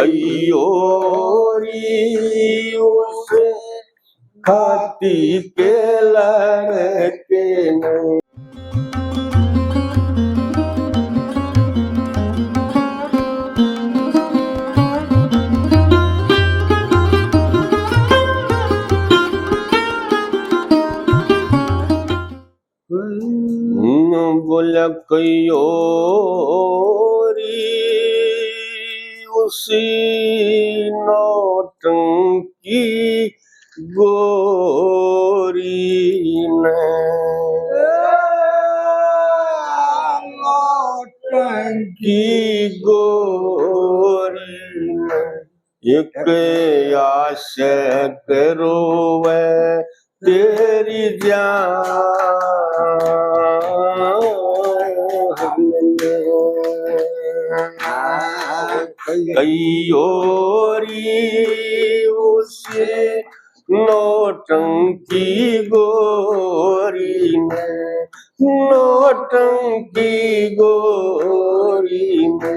कईयोरी उसे खाती के लड़के नहीं। बोला कईयोरी उसी नौटंकी गोरी ने नौटंकी गोरी ने एक आशिक रोवे तेरी कईयोरी उसे नौटंकी गोरी ने नौटंकी गोरी ने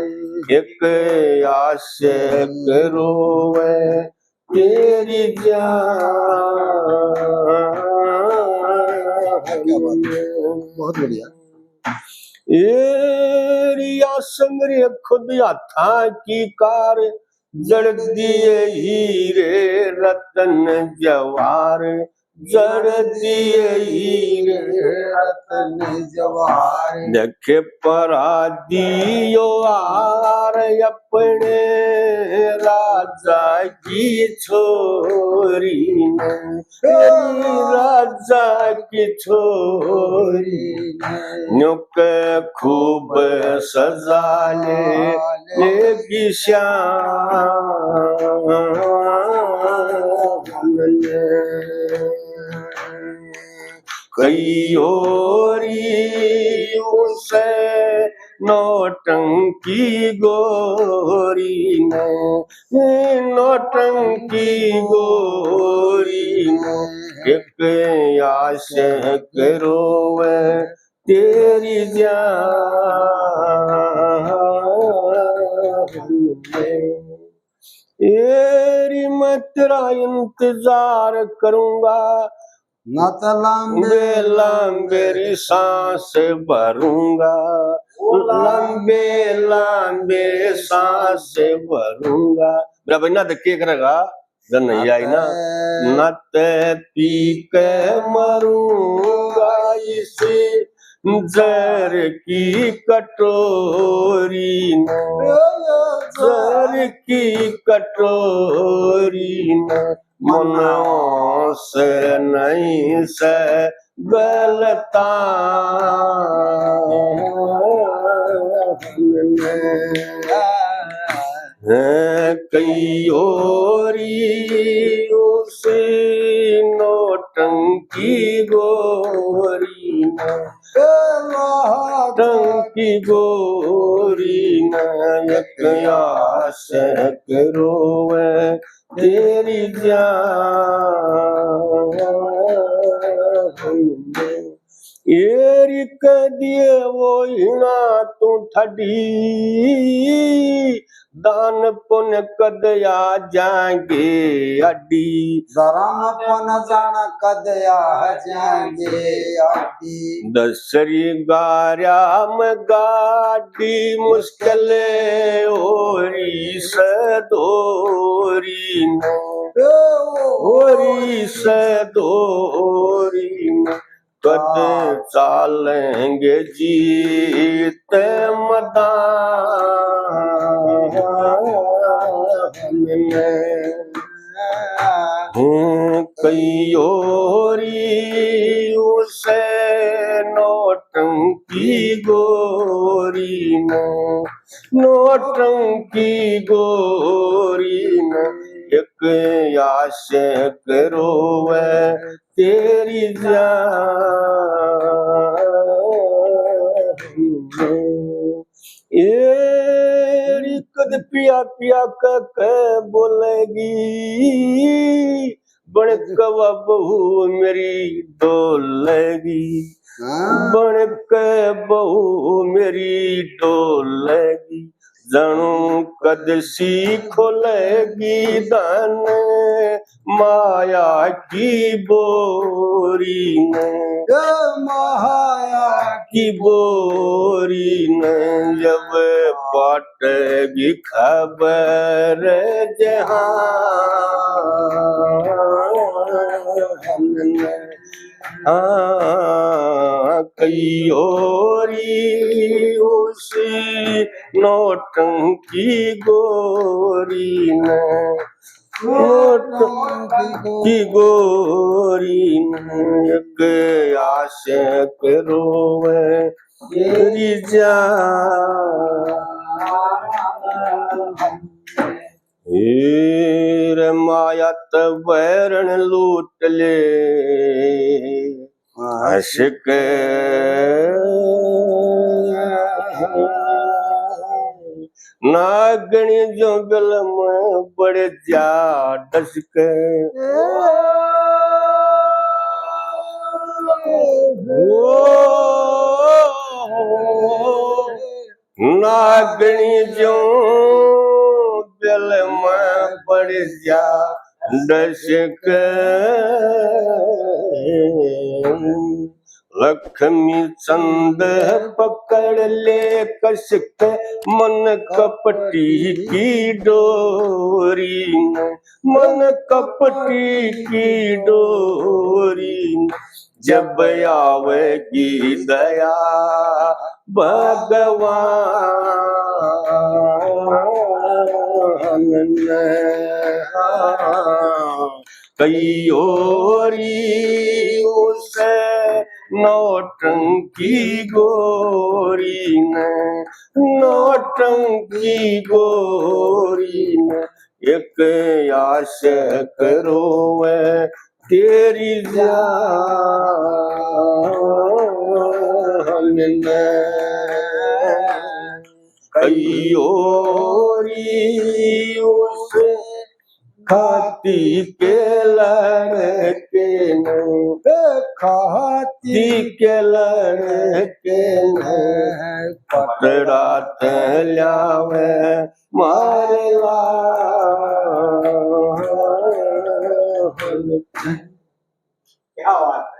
एक आशिक रोवे तेरी बहुत बढ़िया। एरिया संगरे खुद हाथा की कार जड़ दिए हीरे रतन जवार जड़ दिए हीरे रतन जवार देखे परा दियो आर अपने राजा की छोरी ने राजा की छोरी नुक खूब सजा लेगी श्याम कईयोरी उसे नौटंकी गोरी ने नौटंकी गोरी ने एक आशिक रोवे तेरी एरी मैं तेरा इंतजार करूंगा न तो लंबे लंबे सांस भरूंगा लंबे लंबे सांस भरूंगा मेरा भाई ना देखे करेगा जन नहीं आई ना नत पी के मरूंगा इसे जर की कटोरी जर की कटोरी मनों से नहीं से गलता कईयोरी उसे नौटंकी गोरी नौटंकी गोरी एक आशिक रोवे तेरी एरी कदिए वो हिना तू ठडी दान पुण्य कदया जाएंगे अड्डी दान पुण्य जान कदया जाएंगे अड्डी दसरी गार्या में गाड़ी मुश्किल होरी सदोरी होरी सदोरी कद चालेंगे जीत मैदान में कईयोरी उसे नौटंकी गोरी नौटंकी गोरी एक आशिक रोवे तेरी एरी कद पिया पिया कह बोलेगी बड़ कवा बहू मेरी डोलेगी बड़ के बहू मेरी डोलेगी जणू कद सी खुलेगी धन माया की बोरी में, माया की बोरी में जब बाटेगी खबर जहां कई ओरी उसी नौटंकी गोरी ने, नौटंकी गोरी ने एक आशिक रोवे तेरी जान हीर माया तबरण लूट ले आशिक नागणी जंगल में बड़े जा डसके नागणी जो दिल में पड़ जा डसक लक्ष्मी चंद पकड़ ले कसक मन कपटी की डोरी में, मन कपटी की डोरी में जब आवेगी दया भगवान कई ओरी उसे नौटंकी गोरी ने, नौटंकी गोरी ने एक आशिक रोवे तेरी जान में कई ओरी उसे खाती के लड़के ने, खाती के लड़के ने पतड़ा तल्यावे मारे ला क्या बात